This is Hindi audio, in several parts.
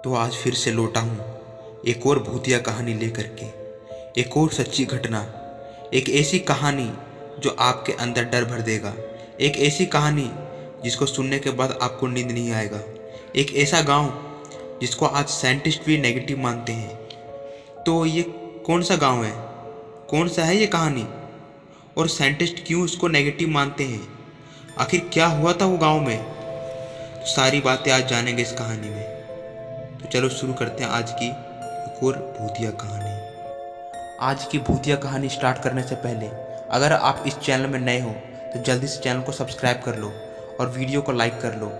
तो आज फिर से लौटा हूँ एक और भूतिया कहानी लेकर के। एक और सच्ची घटना, एक ऐसी कहानी जो आपके अंदर डर भर देगा। एक ऐसी कहानी जिसको सुनने के बाद आपको नींद नहीं आएगा। एक ऐसा गांव जिसको आज साइंटिस्ट भी नेगेटिव मानते हैं। तो ये कौन सा गांव है, कौन सा है ये कहानी, और साइंटिस्ट क्यों इसको नेगेटिव मानते हैं? आखिर क्या हुआ था वो गांव में? तो सारी बातें आज जानेंगे इस कहानी में। तो चलो शुरू करते हैं आज की एक और भूतिया कहानी। आज की भूतिया कहानी स्टार्ट करने से पहले अगर आप इस चैनल में नए हो तो जल्दी से चैनल को सब्सक्राइब कर लो और वीडियो को लाइक कर लो।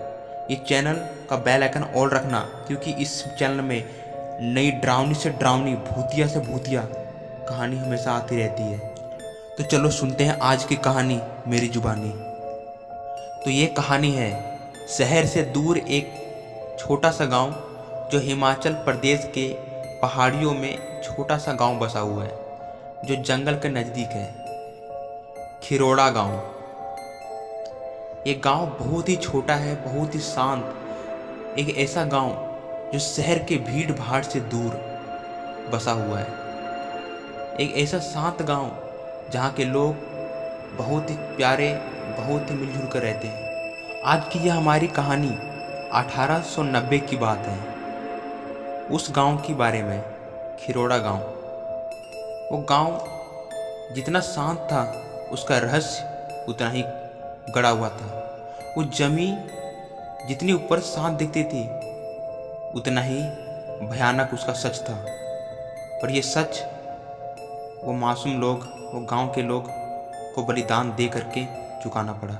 ये चैनल का बेल आइकन ऑल रखना, क्योंकि इस चैनल में नई डरावनी से डरावनी, भूतिया से भूतिया कहानी हमेशा आती रहती है। तो चलो सुनते हैं आज की कहानी मेरी जुबानी। तो ये कहानी है शहर से दूर एक छोटा सा गांव जो हिमाचल प्रदेश के पहाड़ियों में छोटा सा गांव बसा हुआ है, जो जंगल के नज़दीक है। खिरोड़ा गांव। ये गांव बहुत ही छोटा है, बहुत ही शांत, एक ऐसा गांव जो शहर के भीड़ भाड़ से दूर बसा हुआ है। एक ऐसा शांत गांव जहाँ के लोग बहुत ही प्यारे, बहुत ही मिलजुल कर रहते हैं। आज की यह हमारी कहानी 1890 की बात है। उस गांव के बारे में, खिरोड़ा गांव। वो गांव जितना शांत था, उसका रहस्य उतना ही गड़ा हुआ था। वो जमीन जितनी ऊपर शांत दिखती थी, उतना ही भयानक उसका सच था। और ये सच वो मासूम लोग, वो गांव के लोग को बलिदान दे करके चुकाना पड़ा।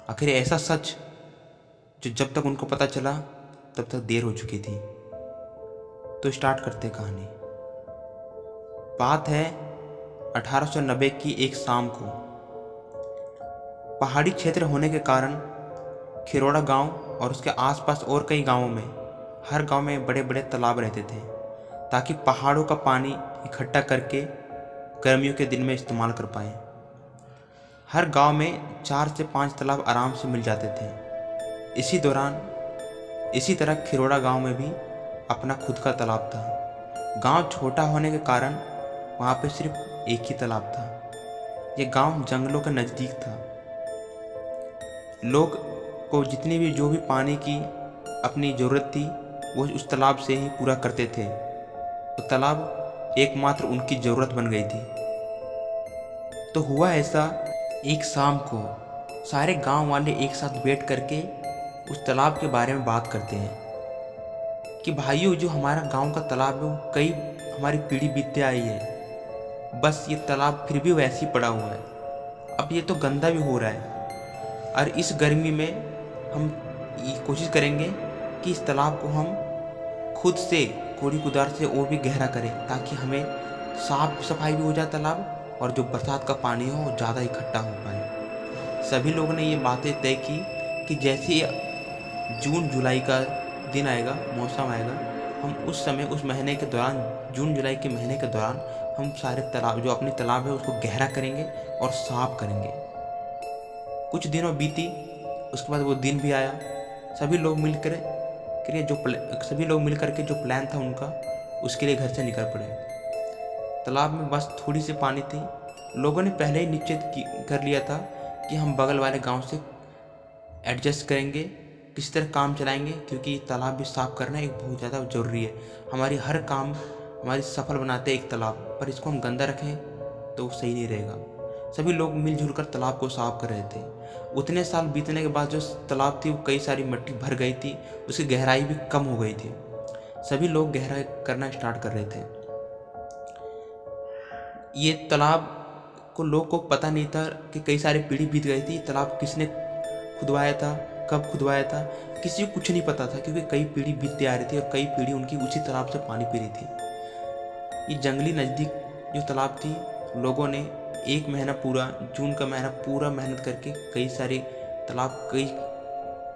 आखिर ऐसा सच जो जब तक उनको पता चला तब तक देर हो चुकी थी। तो स्टार्ट करते कहानी। बात है 1890 की एक शाम को। पहाड़ी क्षेत्र होने के कारण खिरोड़ा गांव और उसके आसपास और कई गांवों में, हर गांव में बड़े बड़े तालाब रहते थे, ताकि पहाड़ों का पानी इकट्ठा करके गर्मियों के दिन में इस्तेमाल कर पाएं। हर गांव में 4 से 5 तालाब आराम से मिल जाते थे। इसी तरह खिरोड़ा गांव में भी अपना खुद का तालाब था। गांव छोटा होने के कारण वहाँ पे सिर्फ एक ही तालाब था। ये गांव जंगलों के नज़दीक था। लोग को जितनी भी जो भी पानी की अपनी ज़रूरत थी, वो उस तालाब से ही पूरा करते थे। वो तालाब एकमात्र उनकी ज़रूरत बन गई थी। तो हुआ ऐसा, एक शाम को सारे गांव वाले एक साथ बैठ करके उस तालाब के बारे में बात करते हैं कि भाइयों, जो हमारा गांव का तालाब है वो कई हमारी पीढ़ी बीतते आई है, बस ये तालाब फिर भी वैसे ही पड़ा हुआ है। अब ये तो गंदा भी हो रहा है, और इस गर्मी में हम ये कोशिश करेंगे कि इस तालाब को हम खुद से कोड़ी कुदार से और भी गहरा करें, ताकि हमें साफ सफाई भी हो जाए तालाब, और जो बरसात का पानी हो वो ज़्यादा इकट्ठा हो पाए। सभी लोगों ने ये बातें तय की कि जैसे जून जुलाई का दिन आएगा, मौसम आएगा, हम उस समय, उस महीने के दौरान, जून जुलाई के महीने के दौरान हम सारे तालाब, जो अपनी तालाब है, उसको गहरा करेंगे और साफ करेंगे। कुछ दिनों बीती, उसके बाद वो दिन भी आया। सभी लोग मिलकर के जो प्लान था उनका, उसके लिए घर से निकल पड़े। तालाब में बस थोड़ी सी पानी थी। लोगों ने पहले ही निश्चित कर लिया था कि हम बगल वाले गांव से एडजस्ट करेंगे, किसी तरह काम चलाएंगे, क्योंकि तालाब भी साफ़ करना एक बहुत ज़्यादा ज़रूरी है। हमारी हर काम हमारी सफल बनाते हैं एक तालाब, पर इसको हम गंदा रखें तो सही नहीं रहेगा। सभी लोग मिलजुल कर तालाब को साफ कर रहे थे। उतने साल बीतने के बाद जो तालाब थी वो कई सारी मिट्टी भर गई थी, उसकी गहराई भी कम हो गई थी। सभी लोग गहरा करना स्टार्ट कर रहे थे। ये तालाब को लोग को पता नहीं था कि कई सारी पीढ़ी बीत गई थी। तालाब किसने खुदवाया था, कब खुदवाया था, किसी को कुछ नहीं पता था, क्योंकि कई पीढ़ी बीतती आ रही थी और कई पीढ़ी उनकी उसी तालाब से पानी पी रही थी। ये जंगली नज़दीक जो तालाब थी, लोगों ने एक महीना पूरा, जून का महीना पूरा मेहनत करके कई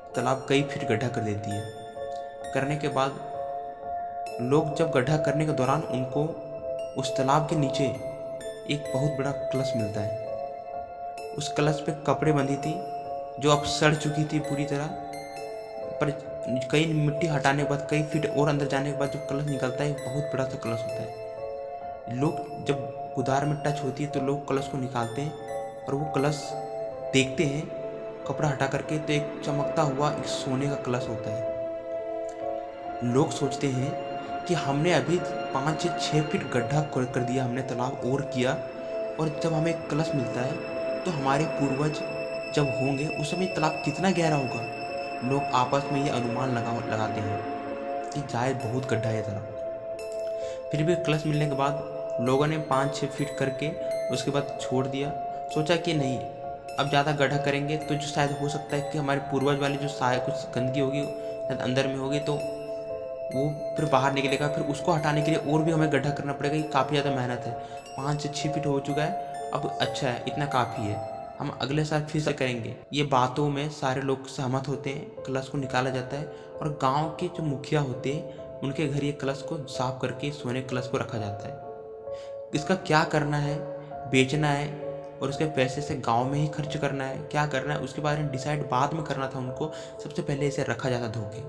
तालाब कई फीट गड्ढा कर देती है। करने के बाद लोग जब गड्ढा करने के दौरान उनको उस तालाब के नीचे एक बहुत बड़ा कलश मिलता है। उस कलश पे कपड़े बंधी थी, जो अब सड़ चुकी थी पूरी तरह, पर कई मिट्टी हटाने के बाद, कई फीट और अंदर जाने के बाद जो कलश निकलता है बहुत बड़ा सा कलश होता है। लोग जब कुदार में टच होती है तो लोग कलश को निकालते हैं और वो कलश देखते हैं कपड़ा हटा करके, तो एक चमकता हुआ एक सोने का कलश होता है। लोग सोचते हैं कि हमने अभी 5 से 6 फीट गड्ढा कर दिया, हमने तालाब और किया, और जब हमें कलश मिलता है तो हमारे पूर्वज जब होंगे उस समय तालाब कितना गहरा होगा। लोग आपस में ये अनुमान लगाते हैं कि शायद बहुत गड्ढा है तालाब। फिर भी कलश मिलने के बाद लोगों ने 5-6 फीट करके उसके बाद छोड़ दिया। सोचा कि नहीं, अब ज़्यादा गड्ढा करेंगे तो जो शायद हो सकता है कि हमारे पूर्वज वाली जो शायद कुछ गंदगी होगी शायद अंदर में होगी, तो वो फिर बाहर निकलेगा। फिर उसको हटाने के लिए और भी हमें गड्ढा करना पड़ेगा। ये काफ़ी ज़्यादा मेहनत है। 5 से 6 फीट हो चुका है, अब अच्छा है, इतना काफ़ी है, हम अगले साल फिर से करेंगे। ये बातों में सारे लोग सहमत होते हैं, कलश को निकाला जाता है और गांव के जो मुखिया होते हैं उनके घर ये कलश को साफ करके सोने कलश को रखा जाता है। इसका क्या करना है, बेचना है और उसके पैसे से गांव में ही खर्च करना है, क्या करना है उसके बारे में डिसाइड बाद में करना था उनको। सबसे पहले इसे रखा जाता धो के।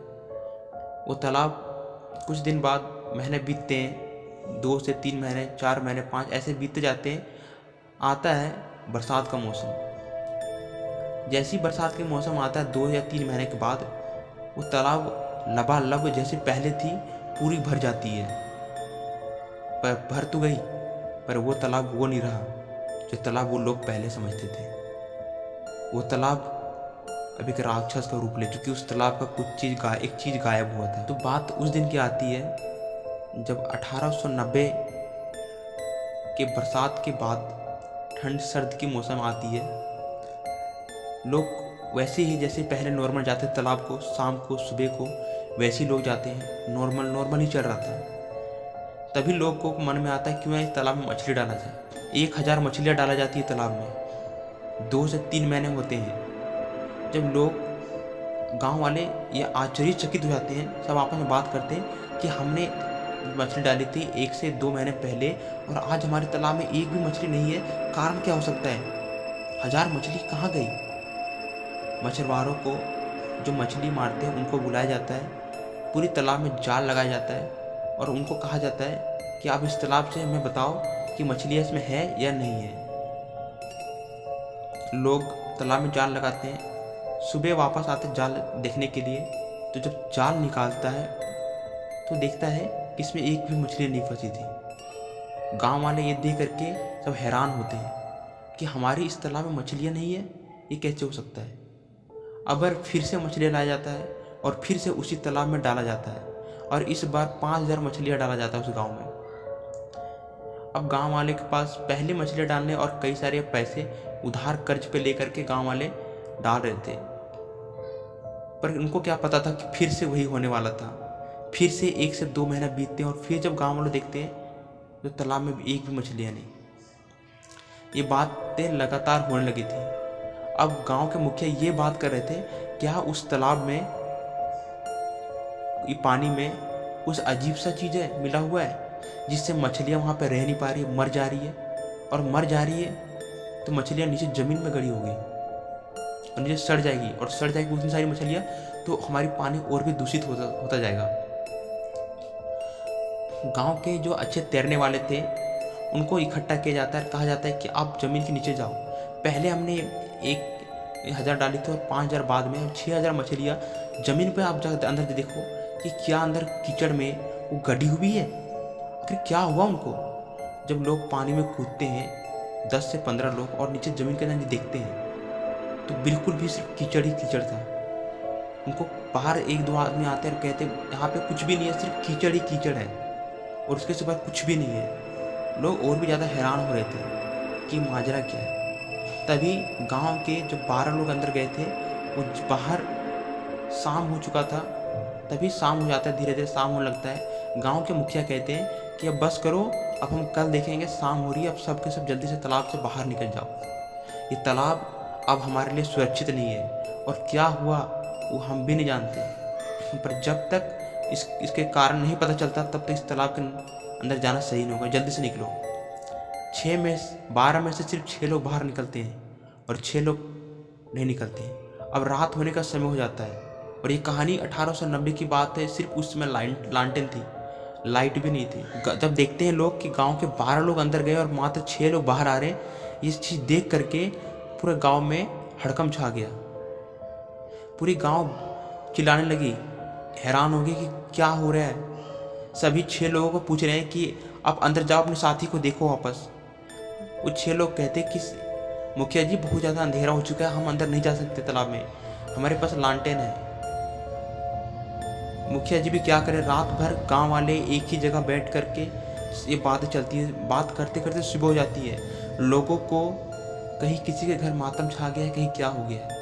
वो तालाब कुछ दिन बाद, महीने बीतते हैं, 2 से 3 महीने, 4 महीने, 5 ऐसे बीतते जाते हैं। आता है बरसात का मौसम। जैसी बरसात के मौसम आता है 2 या 3 महीने के बाद, वो तालाब लबालब जैसे पहले थी पूरी भर जाती है। पर भर तो गई, पर वो तालाब वो नहीं रहा जो तालाब वो लोग पहले समझते थे। वो तालाब अब एक राक्षस का रूप ले चुकी। उस तालाब का एक चीज़ गायब हुआ था। तो बात उस दिन की आती है जब 1890 के बरसात के बाद ठंड सर्द की मौसम आती है। लोग वैसे ही जैसे पहले नॉर्मल जाते तालाब को, शाम को सुबह को, वैसे ही लोग जाते हैं। नॉर्मल ही चल रहा था। तभी लोग को मन में आता है क्यों इस तालाब में मछली डाला जाए। 1000 मछलियाँ डाला जाती है तालाब में। 2 से 3 महीने होते हैं जब लोग, गांव वाले ये आश्चर्यचकित हो जाते हैं। सब आपस में बात करते हैं कि हमने मछली डाली थी 1 से 2 महीने पहले और आज हमारे तालाब में एक भी मछली नहीं है। कारण क्या हो सकता है? 1000 मछली कहाँ गई? मछुआरों को जो मछली मारते हैं उनको बुलाया जाता है, पूरी तालाब में जाल लगाया जाता है और उनको कहा जाता है कि आप इस तालाब से हमें बताओ कि मछलियाँ इसमें है या नहीं है। लोग तालाब में जाल लगाते हैं, सुबह वापस आते जाल देखने के लिए। तो जब जाल निकालता है तो देखता है कि इसमें एक भी मछली नहीं फंसी थी। गांव वाले ये देख करके सब हैरान होते हैं कि हमारी इस तालाब में मछलियाँ नहीं है, ये कैसे हो सकता है। अब फिर से मछलियाँ लाया जाता है और फिर से उसी तालाब में डाला जाता है और इस बार 5000 मछलियाँ डाला जाता है उस गाँव में। अब गांव वाले के पास पहले मछलियाँ डालने और कई सारे पैसे उधार कर्ज पे लेकर के गांव वाले डाल रहे थे, पर उनको क्या पता था कि फिर से वही होने वाला था। फिर से 1 से 2 महीना बीतते हैं और फिर जब गांव वाले देखते हैं तो तालाब में एक भी मछलियाँ नहीं। ये बातें लगातार होने लगी थी। अब गांव के मुखिया ये बात कर रहे थे, क्या उस तालाब में, ये पानी में कुछ अजीब सा चीज़ है, मिला हुआ है जिससे मछलियाँ वहाँ पे रह नहीं पा रही, मर जा रही है। और मर जा रही है तो मछलियाँ नीचे ज़मीन में गड़ी होगी और नीचे सड़ जाएगी, और सड़ जाएगी उतनी सारी मछलियाँ तो हमारी पानी और भी दूषित होता जाएगा। गांव के जो अच्छे तैरने वाले थे उनको इकट्ठा किया जाता है, कहा जाता है कि आप ज़मीन के नीचे जाओ। पहले हमने 1000 डाली थी और 5000 बाद में 6000 मछलियाँ ज़मीन पे आप जाकर अंदर देखो कि क्या अंदर कीचड़ में वो गड़ी हुई है, आखिर क्या हुआ उनको। जब लोग पानी में कूदते हैं 10 से 15 लोग और नीचे ज़मीन के अंदर देखते हैं तो बिल्कुल भी सिर्फ कीचड़ ही कीचड़ था। उनको बाहर 1-2 आदमी आते हैं और कहते हैं यहाँ पे कुछ भी नहीं है, सिर्फ कीचड़ ही कीचड़ है और उसके सिवा कुछ भी नहीं है। लोग और भी ज़्यादा हैरान हो रहे थे कि माजरा क्या है। तभी गांव के जो 12 लोग अंदर गए थे, वो बाहर शाम हो चुका था। तभी शाम हो जाता है, धीरे धीरे शाम होने लगता है। गांव के मुखिया कहते हैं कि अब बस करो, अब हम कल देखेंगे, शाम हो रही है, अब सब के सब जल्दी से तालाब से बाहर निकल जाओ। ये तालाब अब हमारे लिए सुरक्षित नहीं है और क्या हुआ वो हम भी नहीं जानते, पर जब तक इसके कारण नहीं पता चलता तब तक इस तालाब के अंदर जाना सही नहीं होगा। जल्दी से निकलो। 12 में से सिर्फ 6 लोग बाहर निकलते हैं और 6 लोग नहीं निकलते हैं। अब रात होने का समय हो जाता है। और ये कहानी 1890 की बात है। सिर्फ उस समय लालटेन थी, लाइट भी नहीं थी। जब देखते हैं लोग कि गांव के 12 लोग अंदर गए और मात्र 6 लोग बाहर आ रहे हैं, ये चीज़ देख करके पूरे गांव में हड़कंप छा गया। पूरी गांव चिल्लाने लगी, हैरान हो गई कि क्या हो रहा है। सभी 6 लोगों को पूछ रहे हैं कि आप अंदर जाओ, अपने साथी को देखो वापस। वो 6 लोग कहते कि मुखिया जी बहुत ज़्यादा अंधेरा हो चुका है, हम अंदर नहीं जा सकते तालाब में, हमारे पास लालटेन है। मुखिया जी भी क्या करें, रात भर गांव वाले एक ही जगह बैठ करके ये बातें चलती है। बात करते करते सुबह हो जाती है। लोगों को कहीं किसी के घर मातम छा गया है, कहीं क्या हो गया है।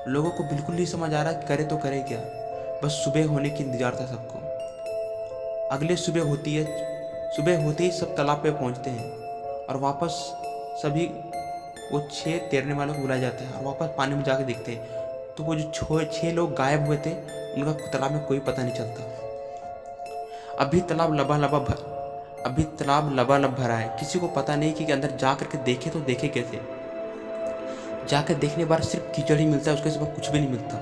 लोगों को बिल्कुल नहीं समझ आ रहा कि करे तो करे क्या। बस सुबह होने की इंतजार था सबको। अगले सुबह होती है। सुबह होते ही सब तालाब पे पहुंचते हैं और वापस सभी वो 6 तैरने वालों को बुलाया जाता है और वापस पानी में जाके देखते हैं तो वो जो 6 लोग गायब हुए थे उनका तालाब में कोई पता नहीं चलता। अभी तालाब लबालब भरा है। किसी को पता नहीं कि अंदर जा करके देखे तो देखे कैसे। जाकर देखने बार सिर्फ कीचड़ ही मिलता है, उसके सिवा कुछ भी नहीं मिलता।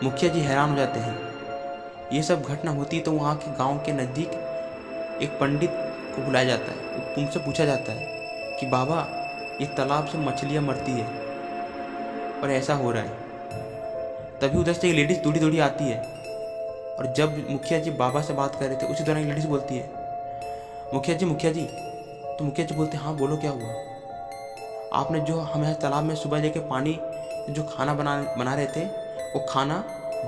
मुखिया जी हैरान हो जाते हैं। ये सब घटना होती तो वहाँ के गांव के नज़दीक एक पंडित को बुलाया जाता है। उनसे पूछा जाता है कि बाबा, ये तालाब से मछलियाँ मरती है और ऐसा हो रहा है। तभी उधर से एक लेडीज दौड़ी दौड़ी आती है और जब मुखिया जी बाबा से बात कर रहे थे उसी दौरान एक लेडीज बोलती है, मुखिया जी। तो मुखिया जी बोलते, हाँ बोलो क्या हुआ। आपने जो हम यहाँ तालाब में सुबह लेके पानी जो खाना बना रहे थे, वो खाना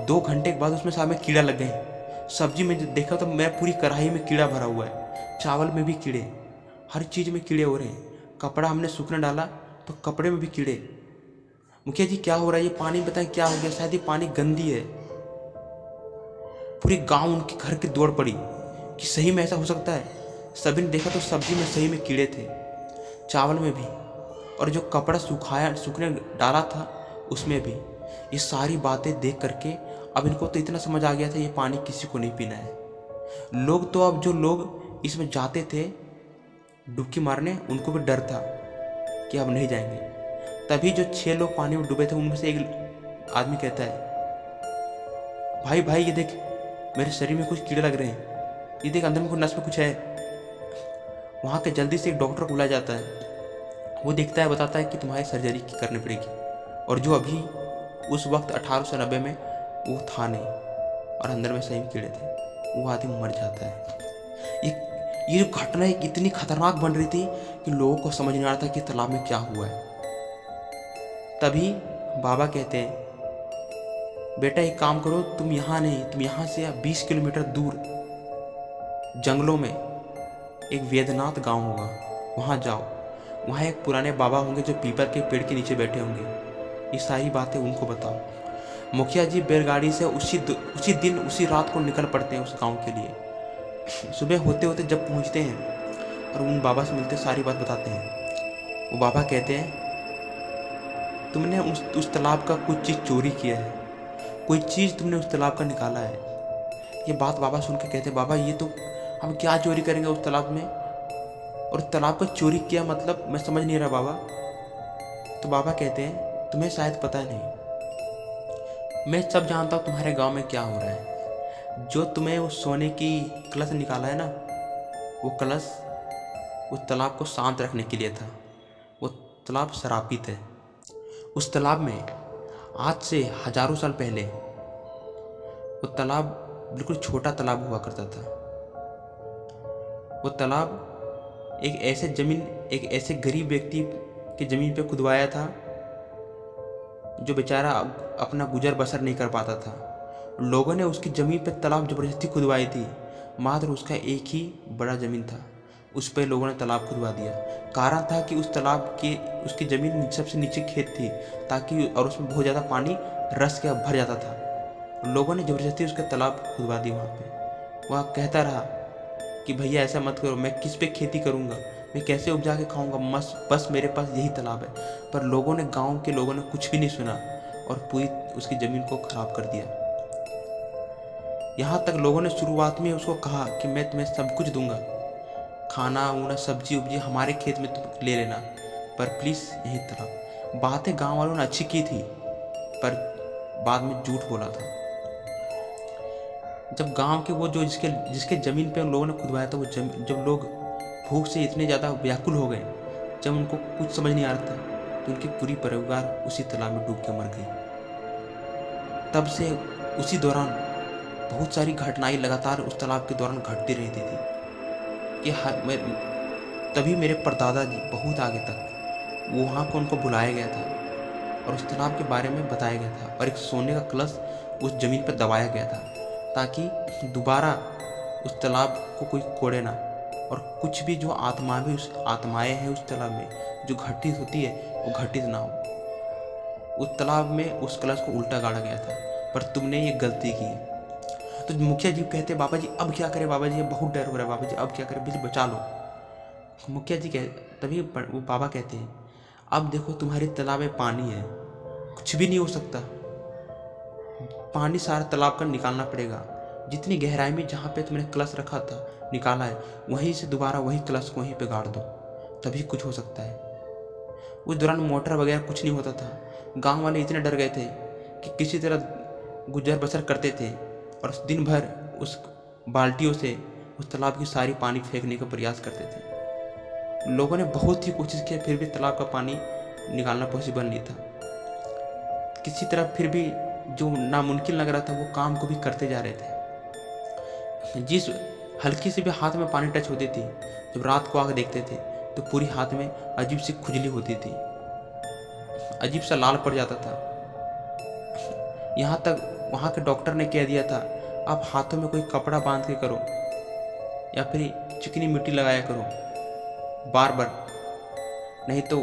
2 घंटे के बाद उसमें साथ में कीड़ा लग गए। सब्जी में देखा तो मेरा पूरी कढ़ाई में कीड़ा भरा हुआ है, चावल में भी कीड़े, हर चीज़ में कीड़े हो रहे हैं। कपड़ा हमने सूखने डाला तो कपड़े में भी कीड़े। मुखिया जी क्या हो रहा है, ये पानी बताएं क्या हो गया। शायद ये पानी गंदी है। पूरी गांव उनके घर की दौड़ पड़ी कि सही में ऐसा हो सकता है। सभी ने देखा तो सब्जी में सही में कीड़े थे, चावल में भी, और जो कपड़ा सूखने डाला था उसमें भी। ये सारी बातें देख करके अब इनको तो इतना समझ आ गया था ये पानी किसी को नहीं पीना है। लोग तो अब जो लोग इसमें जाते थे डुबकी मारने, उनको भी डर था कि अब नहीं जाएंगे। तभी जो 6 लोग पानी में डूबे थे उनमें से एक आदमी कहता है, भाई ये देख, मेरे शरीर में कुछ कीड़े लग रहे हैं, ये देख अंदर में कुछ नस में कुछ है। वहाँ के जल्दी से एक डॉक्टर को बुलाया जाता है। वो देखता है, बताता है कि तुम्हारी सर्जरी करनी पड़ेगी। और जो अभी उस वक्त 1890 में वो था नहीं और अंदर में सही में कीड़े थे, वो आदमी मर जाता है। ये जो घटना इतनी खतरनाक बन रही थी कि लोगों को समझ नहीं आ रहा था कि तालाब में क्या हुआ है। तभी बाबा कहते हैं, बेटा एक काम करो, तुम यहाँ नहीं, तुम यहाँ से 20 किलोमीटर दूर जंगलों में एक वेदनाथ गांव होगा, वहाँ जाओ। वहाँ एक पुराने बाबा होंगे जो पीपल के पेड़ के नीचे बैठे होंगे। ये सारी बातें उनको बताओ। मुखिया जी बैलगाड़ी से उसी दिन उसी रात को निकल पड़ते हैं उस गांव के लिए। सुबह होते होते जब पहुँचते हैं और उन बाबा से मिलते सारी बात बताते हैं। वो बाबा कहते हैं, तुमने उस तालाब का कुछ चीज़ चोरी किया है, कोई चीज़ तुमने उस तालाब का निकाला है। ये बात बाबा सुन के कहते हैं, बाबा ये तो हम क्या चोरी करेंगे उस तालाब में, और तालाब का चोरी किया मतलब मैं समझ नहीं रहा बाबा। तो बाबा कहते हैं, तुम्हें शायद पता नहीं, मैं सब जानता हूँ तुम्हारे गांव में क्या हो रहा है। जो तुम्हें उस सोने की कलश निकाला है ना, वो कलश उस तालाब को शांत रखने के लिए था। वो तालाब श्रापित है। उस तालाब में आज से हजारों साल पहले वो तालाब बिल्कुल छोटा तालाब हुआ करता था। वो तालाब एक ऐसे गरीब व्यक्ति की ज़मीन पे खुदवाया था जो बेचारा अपना गुजर बसर नहीं कर पाता था। लोगों ने उसकी ज़मीन पे तालाब ज़बरदस्ती खुदवाई थी। मात्र उसका एक ही बड़ा ज़मीन था, उस पर लोगों ने तालाब खुदवा दिया। कारण था कि उस तालाब के उसकी ज़मीन सबसे नीचे खेत थी ताकि, और उसमें बहुत ज़्यादा पानी रस के भर जाता था। लोगों ने ज़बरदस्ती उसका तालाब खुदवा दी। वहाँ पे वह कहता रहा कि भैया ऐसा मत करो, मैं किस पे खेती करूँगा, मैं कैसे उपजा के खाऊँगा, बस मेरे पास यही तालाब है। पर लोगों ने, गाँव के लोगों ने कुछ भी नहीं सुना और पूरी उसकी ज़मीन को ख़राब कर दिया। यहाँ तक लोगों ने शुरुआत में उसको कहा कि मैं तुम्हें सब कुछ दूंगा, खाना वाना सब्जी उब्जी हमारे खेत में तुम ले लेना, पर प्लीज़ यही तालाब। बातें गांव वालों ने अच्छी की थी, पर बाद में झूठ बोला था। जब गांव के वो जो जिसके जिसके ज़मीन पे उन लोगों ने खुदवाया था, वो जब लोग भूख से इतने ज़्यादा व्याकुल हो गए, जब उनको कुछ समझ नहीं आ रहा था, तो उनकी पूरी परिवार उसी तालाब में डूब के मर गई। तब से उसी दौरान बहुत सारी घटनाएं लगातार उस तालाब के दौरान घटती रहती थी कि तभी मेरे परदादा जी बहुत आगे तक वहाँ को उनको बुलाया गया था और उस तालाब के बारे में बताया गया था और एक सोने का कलश उस ज़मीन पर दबाया गया था ताकि दोबारा उस तालाब को कोई कोड़े ना, और कुछ भी जो आत्माएं हैं उस तालाब में जो घटित होती है वो घटित ना हो। उस तालाब में उस कलश को उल्टा गाड़ा गया था, पर तुमने ये गलती की। तो मुखिया जी कहते बाबा जी अब क्या करें बाबा जी, बहुत डर हो रहा है बाबा जी, अब क्या करें, मुझे बचा लो। मुखिया जी तभी वो बाबा कहते हैं अब देखो तुम्हारे तालाब में पानी है, कुछ भी नहीं हो सकता, पानी सारा तालाब का निकालना पड़ेगा, जितनी गहराई में जहाँ पे तुमने कलश रखा था निकाला है वहीं से दोबारा वही कलश को वहीं पे गाड़ दो, तभी कुछ हो सकता है। उस दौरान मोटर वगैरह कुछ नहीं होता था, गांव वाले इतने डर गए थे कि किसी तरह गुजर बसर करते थे और दिन भर उस बाल्टियों से उस तालाब की सारी पानी फेंकने का प्रयास करते थे। लोगों ने बहुत ही कोशिश की, फिर भी तालाब का पानी निकालना पॉसिबल नहीं था। किसी तरह फिर भी जो नामुमकिन लग रहा था वो काम को भी करते जा रहे थे। जिस हल्की से भी हाथ में पानी टच होती थी, जब रात को आकर देखते थे तो पूरी हाथ में अजीब सी खुजली होती थी, अजीब सा लाल पड़ जाता था। यहाँ तक वहाँ के डॉक्टर ने कह दिया था आप हाथों में कोई कपड़ा बांध के करो या फिर चिकनी मिट्टी लगाया करो बार बार, नहीं तो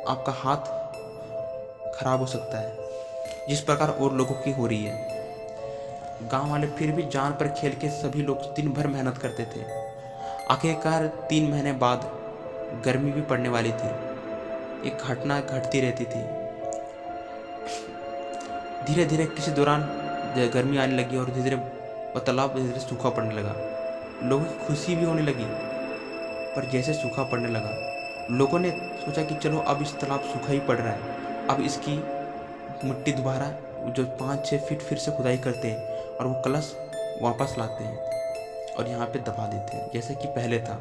आपका हाथ खराब हो सकता है, जिस प्रकार और लोगों की हो रही है। गांव वाले फिर भी जान पर खेल के सभी लोग दिन भर मेहनत करते थे। आखिरकार 3 महीने बाद गर्मी भी पड़ने वाली थी, एक घटना घटती रहती थी। धीरे धीरे किसी दौरान गर्मी आने लगी और धीरे धीरे वह तालाब धीरे धीरे सूखा पड़ने लगा। लोगों की खुशी भी होने लगी, पर जैसे सूखा पड़ने लगा लोगों ने सोचा कि चलो अब इस तालाब सूखा ही पड़ रहा है, अब इसकी मिट्टी दोबारा जो 5-6 फीट फिर से खुदाई करते हैं और वो कलश वापस लाते हैं और यहाँ पे दबा देते हैं जैसे कि पहले था।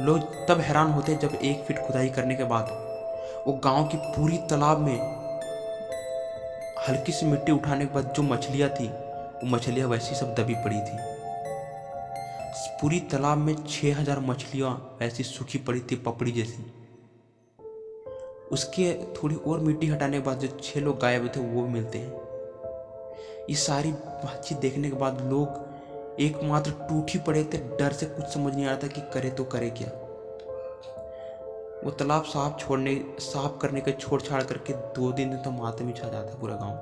लोग तब हैरान होते हैं जब 1 फीट खुदाई करने के बाद वो गांव की पूरी तालाब में हल्की सी मिट्टी उठाने के बाद जो मछलियाँ थी वो मछलियाँ वैसी सब दबी पड़ी थी। पूरी तालाब में 6000 मछलियाँ ऐसी सूखी पड़ी थी पपड़ी जैसी। उसके थोड़ी और मिट्टी हटाने के बाद जो 6 लोग गायब थे वो मिलते हैं। ये सारी बातचीत देखने के बाद लोग एकमात्र टूट ही पड़े थे, डर से कुछ समझ नहीं आ रहा था कि करे तो करे क्या। वो तालाब साफ करने के छोड़ छाड़ करके 2 दिन तो मातम ही छा जाता पूरा गांव।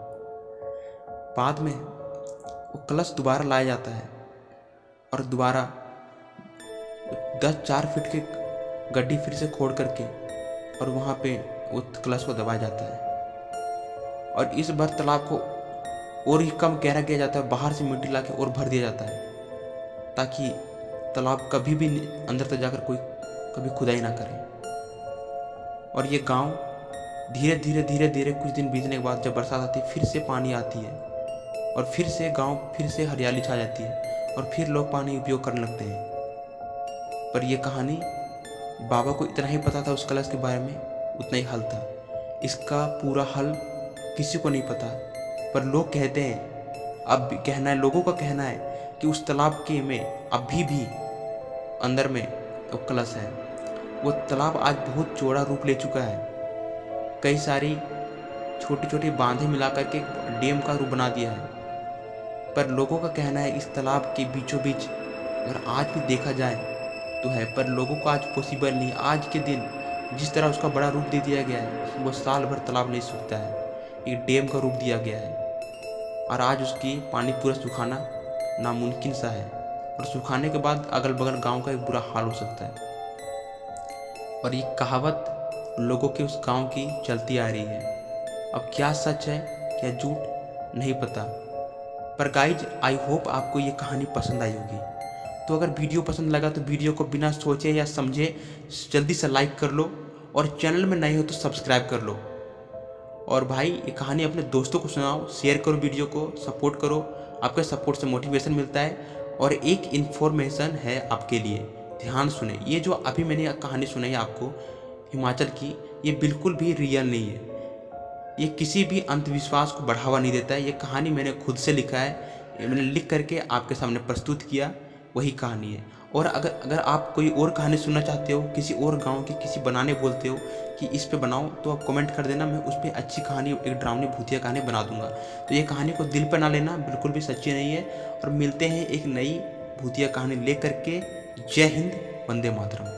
बाद में वो कलश दोबारा लाया जाता है और दोबारा 4 फीट की गड्ढी फिर से खोद करके और वहाँ पे वो कलश को दबाया जाता है और इस बार तालाब को और ही कम गहरा किया जाता है, बाहर से मिट्टी ला के और भर दिया जाता है ताकि तालाब कभी भी अंदर तक जाकर कोई कभी खुदाई ना करे। और ये गांव धीरे धीरे कुछ दिन बीतने के बाद जब बरसात आती है फिर से पानी आती है और फिर से गांव फिर से हरियाली छा जाती है और फिर लोग पानी उपयोग करने लगते हैं। पर यह कहानी बाबा को इतना ही पता था उस कलश के बारे में, उतना ही हल था। इसका पूरा हल किसी को नहीं पता, पर लोग कहते हैं, अब कहना है लोगों का कहना है कि उस तालाब के में अभी भी अंदर में वो कलश है। वो तालाब आज बहुत चौड़ा रूप ले चुका है, कई सारी छोटी छोटी बांधें मिला करके डैम का रूप बना दिया है। पर लोगों का कहना है इस तालाब के बीचों बीच अगर आज भी देखा जाए तो है, पर लोगों को आज पॉसिबल नहीं। आज के दिन जिस तरह उसका बड़ा रूप दे दिया गया है वो साल भर तालाब नहीं सूखता है, एक डैम का रूप दिया गया है और आज उसकी पानी पूरा सुखाना नामुमकिन सा है और सुखाने के बाद अगल बगल गांव का एक बुरा हाल हो सकता है। और ये कहावत लोगों के उस गांव की चलती आ रही है। अब क्या सच है क्या झूठ नहीं पता, पर गाइज आई होप आपको ये कहानी पसंद आई होगी। तो अगर वीडियो पसंद लगा तो वीडियो को बिना सोचे या समझे जल्दी से लाइक कर लो और चैनल में नए हो तो सब्सक्राइब कर लो। और भाई ये कहानी अपने दोस्तों को सुनाओ, शेयर करो वीडियो को, सपोर्ट करो। आपके सपोर्ट से मोटिवेशन मिलता है। और एक इन्फॉर्मेशन है आपके लिए, ध्यान सुने। ये जो अभी मैंने कहानी सुनाई आपको हिमाचल की, ये बिल्कुल भी रियल नहीं है। ये किसी भी अंधविश्वास को बढ़ावा नहीं देता है। ये कहानी मैंने खुद से लिखा है, ये मैंने लिख करके आपके सामने प्रस्तुत किया, वही कहानी है। और अगर आप कोई और कहानी सुनना चाहते हो, किसी और गांव की किसी बनाने बोलते हो कि इस पे बनाओ, तो आप कमेंट कर देना, मैं उस पर अच्छी कहानी, एक डरावनी भूतिया कहानी बना दूंगा। तो ये कहानी को दिल पर ना लेना, बिल्कुल भी सच्ची नहीं है। और मिलते हैं एक नई भूतिया कहानी ले करके। जय हिंद, वंदे मातरम।